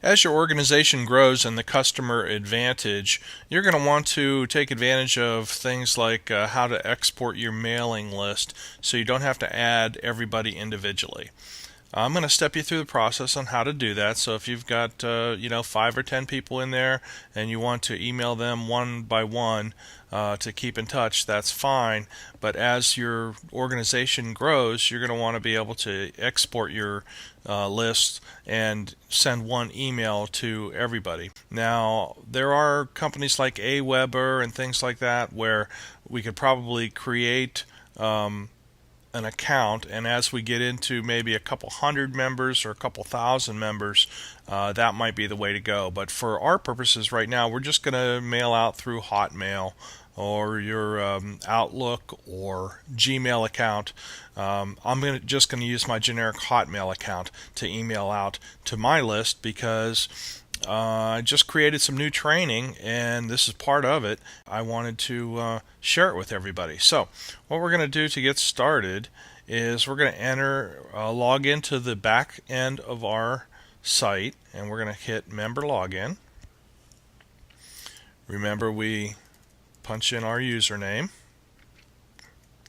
As your organization grows and the customer advantage, you're going to want to take advantage of things like how to export your mailing list so you don't have to add everybody individually. I'm going to step you through the process on how to do that. So if you've got 5 or 10 people in there and you want to email them one by one to keep in touch, that's fine. But as your organization grows, you're going to want to be able to export your list and send one email to everybody. Now, there are companies like Aweber and things like that where we could probably create an account, and as we get into maybe a couple hundred members or a couple thousand members, that might be the way to go. But for our purposes right now, we're just going to mail out through Hotmail or your Outlook or Gmail account. I'm just going to use my generic Hotmail account to email out to my list because I just created some new training, and this is part of it. I wanted to share it with everybody. So what we're going to do to get started is we're going to log into the back end of our site, and we're going to hit member login. Remember, we punch in our username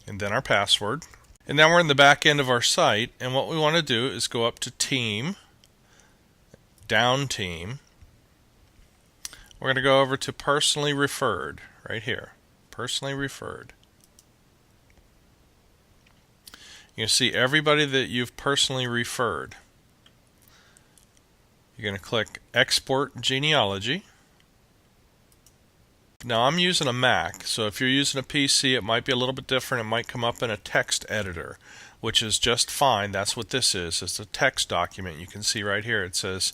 and then our password. And now we're in the back end of our site, and what we want to do is go up to Team, Down Team. We're going to go over to Personally Referred, right here, Personally Referred. You can see everybody that you've personally referred. You're going to click Export Genealogy. Now I'm using a Mac, so if you're using a PC, it might be a little bit different. It might come up in a text editor, which is just fine. That's what this is. It's a text document. You can see right here it says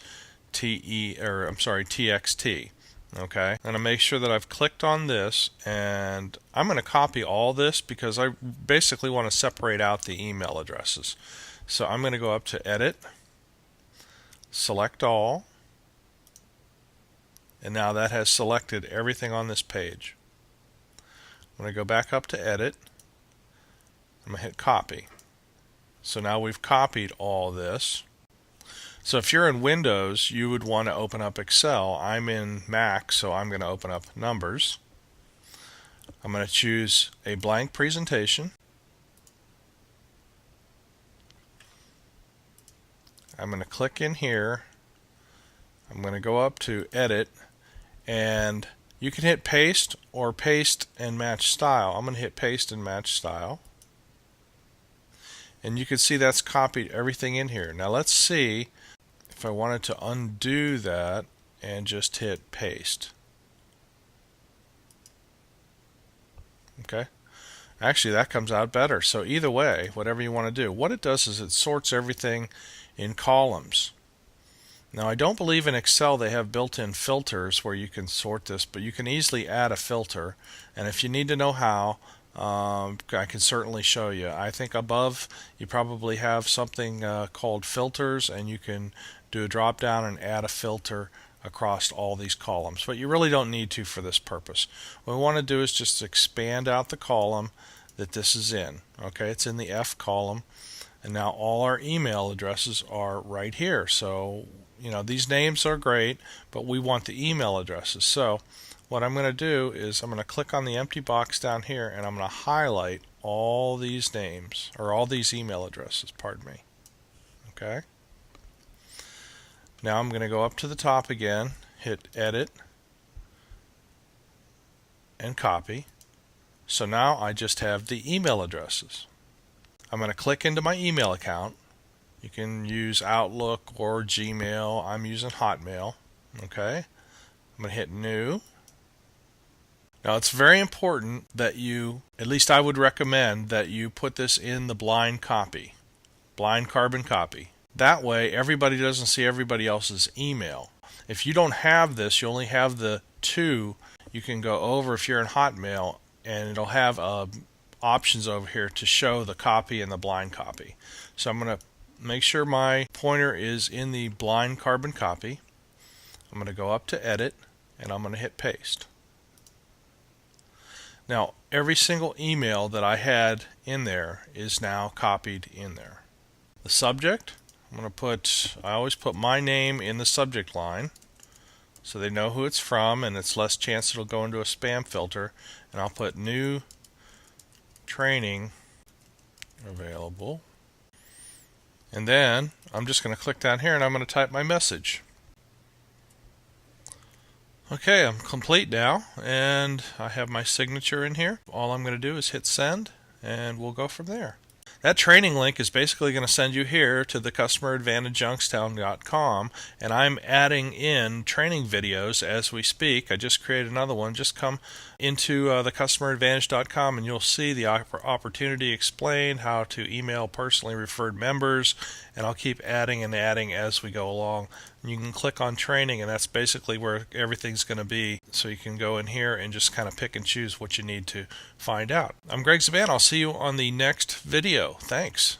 TXT. Okay, I'm going to make sure that I've clicked on this, and I'm going to copy all this because I basically want to separate out the email addresses. So I'm going to go up to Edit, Select All, and now that has selected everything on this page. I'm going to go back up to Edit. I'm going to hit Copy. So now we've copied all this. So if you're in Windows, you would want to open up Excel. I'm in Mac, so I'm going to open up Numbers. I'm going to choose a blank presentation. I'm going to click in here. I'm going to go up to Edit, and you can hit Paste or Paste and Match Style. I'm going to hit Paste and Match Style. And you can see that's copied everything in here. Now let's see if I wanted to undo that and just hit Paste. Okay. Actually, that comes out better. So either way, whatever you want to do, what it does is it sorts everything in columns. Now, I don't believe in Excel they have built-in filters where you can sort this, but you can easily add a filter. And if you need to know how, I can certainly show you. I think above you probably have something called filters, and you can do a drop down and add a filter across all these columns, but you really don't need to for this purpose. What we want to do is just expand out the column that this is in. Okay, it's in the F column, and now all our email addresses are right here. So these names are great, but we want the email addresses. So what I'm going to do is I'm going to click on the empty box down here, and I'm going to highlight all these names, or all these email addresses, pardon me. Okay. Now I'm going to go up to the top again, hit Edit, and Copy. So now I just have the email addresses. I'm going to click into my email account. You can use Outlook or Gmail. I'm using Hotmail. Okay. I'm going to hit New. Now it's very important that you, at least I would recommend that you put this in the blind copy, blind carbon copy. That way everybody doesn't see everybody else's email. If you don't have this, you only have the two, you can go over if you're in Hotmail, and it'll have options over here to show the copy and the blind copy. So I'm going to make sure my pointer is in the blind carbon copy. I'm going to go up to Edit, and I'm going to hit Paste. Now every single email that I had in there is now copied in there. The subject, I always put my name in the subject line so they know who it's from, and it's less chance it'll go into a spam filter. And I'll put new training available. And then I'm just going to click down here and I'm going to type my message. Okay, I'm complete now, and I have my signature in here. All I'm going to do is hit send, and we'll go from there. That training link is basically going to send you here to the customeradvantageyoungstown.com, and I'm adding in training videos as we speak. I just created another one. Just come into the customeradvantage.com and you'll see the opportunity explained, how to email personally referred members, and I'll keep adding and adding as we go along. And you can click on training, and that's basically where everything's going to be. So you can go in here and just kind of pick and choose what you need to find out. I'm Greg Zaban. I'll see you on the next video. Thanks.